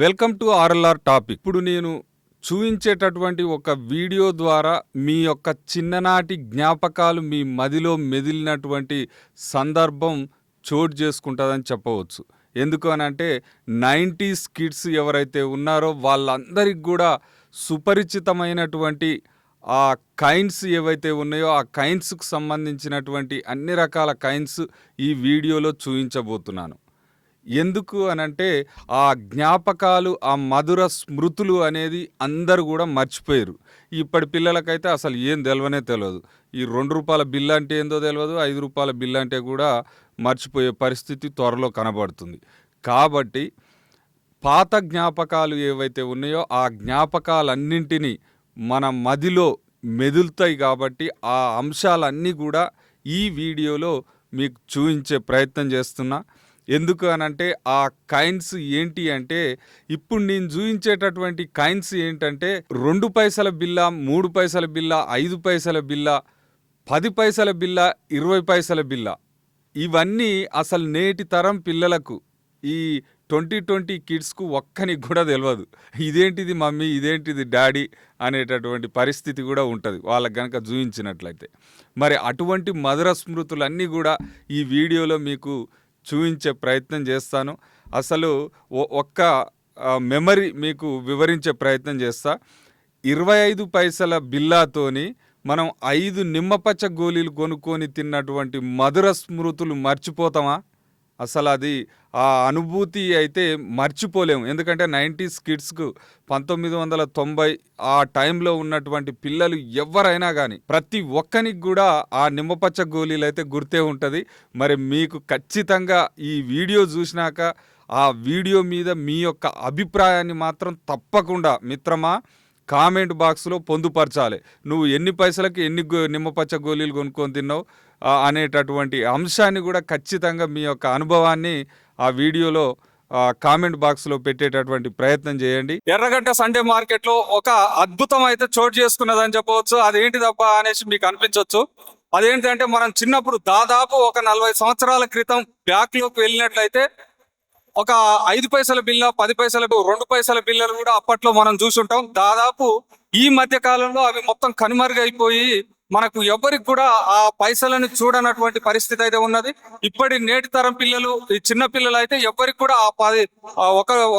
Welcome to RLR topic. ఇప్పుడు నేను చూపించేటటువంటి ఒక వీడియో ద్వారా మీ యొక్క చిన్ననాటి జ్ఞాపకాలు మీ మదిలో మెదిలినటువంటి సందర్భం చోటు చేసుకుంటుందని చెప్పవచ్చు. ఎందుకు అనంటే 90s కిడ్స్ ఎవరైతే ఉన్నారో వాళ్ళందరికీ కూడా సుపరిచితమైనటువంటి ఆ కైన్స్ ఏవైతే ఉన్నాయో ఆ కైన్స్కు సంబంధించినటువంటి అన్ని రకాల కైన్స్ ఈ వీడియోలో చూపించబోతున్నాను. ఎందుకు అనంటే ఆ జ్ఞాపకాలు, ఆ మధుర స్మృతులు అనేది అందరూ కూడా మర్చిపోయారు. ఇప్పటి పిల్లలకైతే అసలు ఏం తెలియదు. ఈ ₹2 బిల్లు అంటే ఏందో తెలియదు, ₹5 బిల్లు అంటే కూడా మర్చిపోయే పరిస్థితి త్వరలో కనబడుతుంది. కాబట్టి పాత జ్ఞాపకాలు ఏవైతే ఉన్నాయో ఆ జ్ఞాపకాలన్నింటినీ మన మదిలో మెదులుతాయి. కాబట్టి ఆ అంశాలన్నీ కూడా ఈ వీడియోలో మీకు చూపించే ప్రయత్నం చేస్తున్నా. ఎందుకు అనంటే ఆ కాయిన్స్ ఏంటి అంటే, ఇప్పుడు నేను చూపించేటటువంటి కాయిన్స్ ఏంటంటే ₹2 బిల్ల, ₹3 బిల్ల, ₹5 బిల్ల, ₹10 బిల్ల, ₹20 బిల్ల. ఇవన్నీ అసలు నేటి తరం పిల్లలకు, ఈ 2020 కిడ్స్కు ఒక్కనికి కూడా తెలియదు. ఇదేంటిది మమ్మీ, ఇదేంటిది డాడీ అనేటటువంటి పరిస్థితి కూడా ఉంటుంది వాళ్ళకి కనుక చూపించినట్లయితే. మరి అటువంటి మధుర స్మృతులన్నీ కూడా ఈ వీడియోలో మీకు చూపించే ప్రయత్నం చేస్తాను. అసలు ఒక్క మెమరీ మీకు వివరించే ప్రయత్నం చేస్తా. 25 బిల్లాతోని మనం 5 నిమ్మపచ్చ గోళీలు కొనుక్కొని తిన్నటువంటి మధుర స్మృతులు మర్చిపోతామా? అసలు అది ఆ అనుభూతి అయితే మర్చిపోలేము. ఎందుకంటే 90s కిడ్స్కు 1990 ఆ టైంలో ఉన్నటువంటి పిల్లలు ఎవరైనా కానీ ప్రతి ఒక్కరికి కూడా ఆ నిమ్మపచ్చ గోళీలు అయితే గుర్తే ఉంటుంది. మరి మీకు ఖచ్చితంగా ఈ వీడియో చూసినాక ఆ వీడియో మీద మీ యొక్క అభిప్రాయాన్ని మాత్రం తప్పకుండా మిత్రమా కామెంట్ బాక్స్లో పొందుపరచాలి. నువ్వు ఎన్ని పైసలకి ఎన్ని నిమ్మపచ్చ గోళీలు కొనుక్కొని తిన్నావు అనేటటువంటి అంశాన్ని కూడా ఖచ్చితంగా మీ యొక్క అనుభవాన్ని ఆ వీడియోలో కామెంట్ బాక్స్లో పెట్టేటటువంటి ప్రయత్నం చేయండి. ఎర్రగడ్డ సండే మార్కెట్లో ఒక అద్భుతం అయితే చోటు చేసుకున్నదని చెప్పవచ్చు. అదేంటి తప్ప అనేసి మీకు అనిపించవచ్చు. అదేంటంటే మనం చిన్నప్పుడు దాదాపు ఒక 40 సంవత్సరాల క్రితం బ్యాక్లోకి వెళ్ళినట్లయితే ఒక ₹5 బిల్ల, ₹10 ₹2 బిల్లలు కూడా అప్పట్లో మనం చూసుంటాం. దాదాపు ఈ మధ్య కాలంలో అవి మొత్తం కనుమరుగైపోయి మనకు ఎవరికి కూడా ఆ పైసలను చూడనటువంటి పరిస్థితి అయితే ఉన్నది. ఇప్పటి నేటి తరం పిల్లలు, ఈ చిన్న పిల్లలు అయితే ఎవరికి కూడా ఆ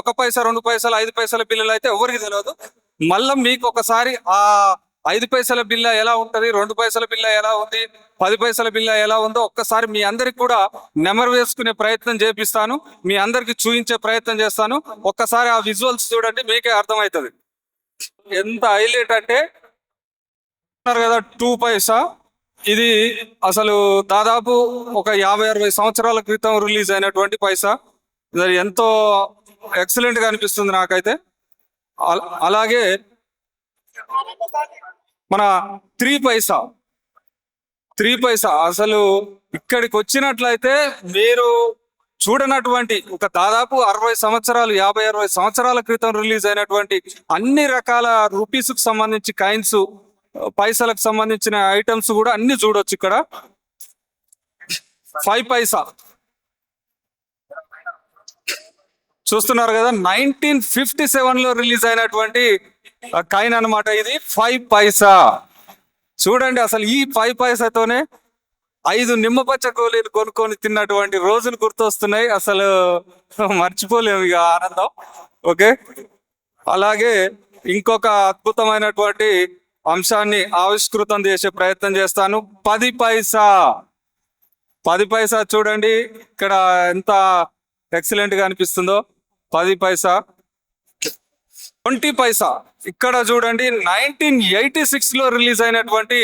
ఒక పైసా, ₹2, ₹5 బిల్లలు అయితే ఎవరికి తెలియదు. మళ్ళీ మీకు ఒకసారి ఆ ₹5 బిల్ల ఎలా ఉంటది, ₹2 బిల్ల ఎలా ఉంది, ₹10 బిల్ల ఎలా ఉందో ఒక్కసారి మీ అందరికి కూడా నెమరు వేసుకునే ప్రయత్నం చేపిస్తాను. మీ అందరికి చూపించే ప్రయత్నం చేస్తాను. ఒక్కసారి ఆ విజువల్స్ చూడండి, మీకే అర్థమవుతుంది. ఎంత హైలైట్ అంటే కదా 2 పైసా. ఇది అసలు దాదాపు ఒక 50-60 సంవత్సరాల క్రితం రిలీజ్ అయినటువంటి పైసా. ఇది ఎంతో ఎక్సలెంట్ గా అనిపిస్తుంది నాకైతే. అలాగే మన 3 పైసా అసలు ఇక్కడికి వచ్చినట్లయితే మీరు చూడనటువంటి ఒక దాదాపు 60 సంవత్సరాలు, 50-60 సంవత్సరాల క్రితం రిలీజ్ అయినటువంటి అన్ని రకాల రూపీస్కి సంబంధించి కాయిన్స్, పైసలకు సంబంధించిన ఐటమ్స్ కూడా అన్ని చూడొచ్చు ఇక్కడ. 5 పైసా చూస్తున్నారు కదా, 1957లో రిలీజ్ అయినటువంటి కాయిన్ అనమాట ఇది. 5 పైసా చూడండి. అసలు ఈ 5 పైసాతోనే 5 నిమ్మపచ్చ గోళీలు కొనుక్కొని తిన్నటువంటి రోజులు గుర్తొస్తున్నాయి. అసలు మర్చిపోలేము ఇక ఆనందం. ఓకే, అలాగే ఇంకొక అద్భుతమైనటువంటి అంశాన్ని ఆవిష్కృతం చేసే ప్రయత్నం చేస్తాను. 10 పైసా చూడండి ఇక్కడ ఎంత ఎక్సలెంట్ గా అనిపిస్తుందో. 10 పైసా. 20 పైసా ఇక్కడ చూడండి, 1986లో రిలీజ్ అయినటువంటి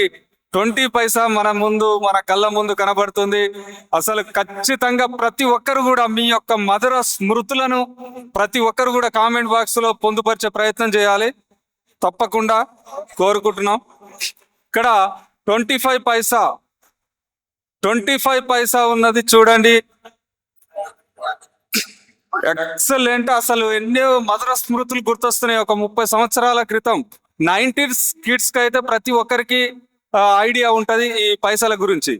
20 పైసా మన కళ్ళ ముందు కనబడుతుంది. అసలు ఖచ్చితంగా ప్రతి ఒక్కరు కూడా మీ యొక్క మధుర స్మృతులను ప్రతి ఒక్కరు కూడా కామెంట్ బాక్స్ లో పొందుపరిచే ప్రయత్నం చేయాలి, తప్పకుండా కోరుకుంటున్నాం. ఇక్కడ 25 పైసా ఉన్నది చూడండి, ఎక్సలెంట్. అసలు ఎన్నో మధుర స్మృతులు గుర్తొస్తున్నాయి. ఒక 30 సంవత్సరాల క్రితం 90s కిడ్స్ కి అయితే ప్రతి ఒక్కరికి ఐడియా ఉంటది ఈ పైసల గురించి.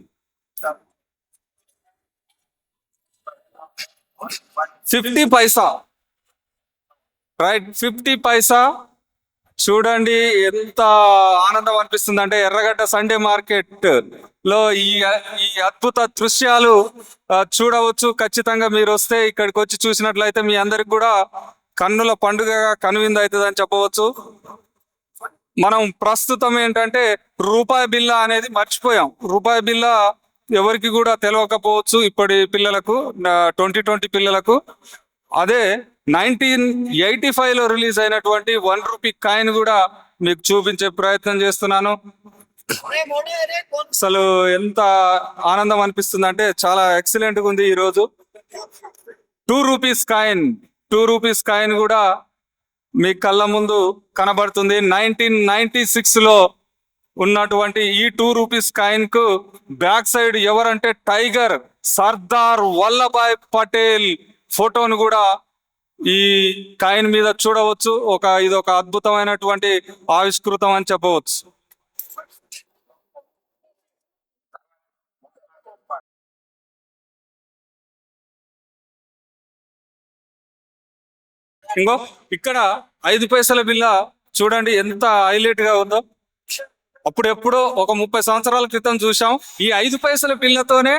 50 పైసా రైట్ 50 పైసా. చూడండి ఎంత ఆనందం అనిపిస్తుంది అంటే ఎర్రగడ్డ సండే మార్కెట్ లో ఈ అద్భుత దృశ్యాలు చూడవచ్చు. ఖచ్చితంగా మీరు వస్తే ఇక్కడికి వచ్చి చూసినట్లయితే మీ అందరికి కూడా కన్నుల పండుగగా కనువిందు అవుతుంది అని చెప్పవచ్చు. మనం ప్రస్తుతం ఏంటంటే రూపాయి బిల్ల అనేది మర్చిపోయాం. రూపాయి బిల్ల ఎవరికి కూడా తెలియకపోవచ్చు ఇప్పటి పిల్లలకు, 2020 పిల్లలకు. అదే 1985 లో రిలీజ్ అయినటువంటి ₹1 కాయిన్ కూడా మీకు చూపించే ప్రయత్నం చేస్తున్నాను. అసలు ఎంత ఆనందం అనిపిస్తుంది అంటే చాలా ఎక్సలెంట్ గా ఉంది ఈ రోజు. ₹2 కాయిన్ కూడా మీ కళ్ళ ముందు కనబడుతుంది. 1996 లో ఉన్నటువంటి ఈ ₹2 కాయిన్ కు బ్యాక్ సైడ్ ఎవరంటే టైగర్ సర్దార్ వల్లభాయ్ పటేల్ ఫోటోను కూడా ఈ కాయిన్ మీద చూడవచ్చు. ఇది ఒక అద్భుతమైనటువంటి ఆవిష్కృతం అని చెప్పవచ్చు. ఇంకో ఇక్కడ 5 పైసల బిల్ల చూడండి ఎంత హైలైట్ గా ఉందో. అప్పుడెప్పుడో ఒక 30 సంవత్సరాల క్రితం చూసాం. ఈ 5 పైసల బిల్లతోనే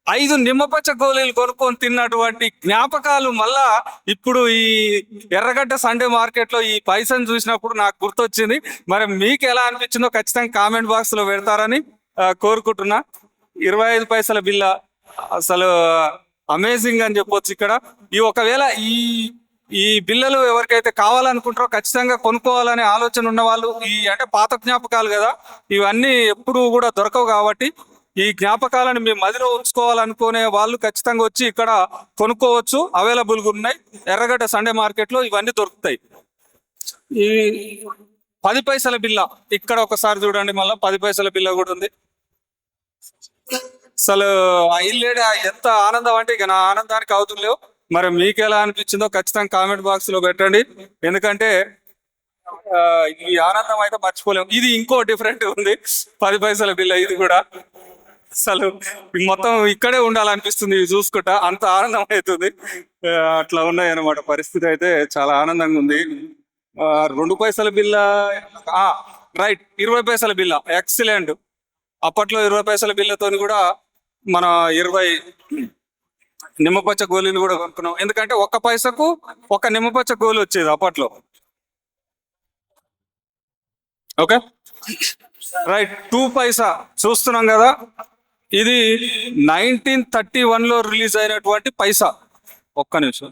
5 నిమ్మపచ్చ గోళీలు కొనుక్కొని తిన్నటువంటి జ్ఞాపకాలు మళ్ళా ఇప్పుడు ఈ ఎర్రగడ్డ సండే మార్కెట్ లో ఈ పైసను చూసినప్పుడు నాకు గుర్తొచ్చింది. మరి మీకు ఎలా అనిపించిందో ఖచ్చితంగా కామెంట్ బాక్స్ లో పెడతారని కోరుకుంటున్నా. 25 పైసల బిల్ల అసలు అమేజింగ్ అని చెప్పొచ్చు. ఇక్కడ ఒకవేళ ఈ బిల్లలు ఎవరికైతే కావాలనుకుంటారో ఖచ్చితంగా కొనుక్కోవాలనే ఆలోచన ఉన్న వాళ్ళు, అంటే పాత జ్ఞాపకాలు కదా, ఇవన్నీ ఎప్పుడు కూడా దొరకవు. కాబట్టి ఈ జ్ఞాపకాలను మీ మదిలో ఉంచుకోవాలనుకునే వాళ్ళు ఖచ్చితంగా వచ్చి ఇక్కడ కొనుక్కోవచ్చు. అవైలబుల్గా ఉన్నాయి. ఎర్రగడ్డ సండే మార్కెట్ లో ఇవన్నీ దొరుకుతాయి. ఈ 10 పైసల బిల్ల ఇక్కడ ఒకసారి చూడండి. మళ్ళీ 10 పైసల బిల్ల కూడా ఉంది. అసలు ఎంత ఆనందం అంటే ఇక నా ఆనందానికి అవుతుంలేవు. మరి మీకు ఎలా అనిపించిందో ఖచ్చితంగా కామెంట్ బాక్స్ లో పెట్టండి. ఎందుకంటే ఈ ఆనందం అయితే మర్చిపోలేము. ఇది ఇంకో డిఫరెంట్ ఉంది 10 పైసల బిల్ల. ఇది కూడా అసలు మొత్తం ఇక్కడే ఉండాలనిపిస్తుంది చూసుకుంటా, అంత ఆనందం అవుతుంది. అట్లా ఉన్నాయి అన్నమాట పరిస్థితి. అయితే చాలా ఆనందంగా ఉంది. 2 పైసల బిల్ల, రైట్ 20 పైసల బిల్ల ఎక్సలెంట్. అప్పట్లో 20 పైసల బిల్లతో కూడా మన 20 నిమ్మపచ్చ గోళీలు కూడా కొనుక్కున్నాం. ఎందుకంటే 1 పైసకు 1 నిమ్మపచ్చ గోళీ వచ్చేది అప్పట్లో. ఓకే రైట్ 2 పైసా చూస్తున్నాం కదా. ఇది 1931 లో రిలీజ్ అయినటువంటి పైసా. ఒక్క నిమిషం.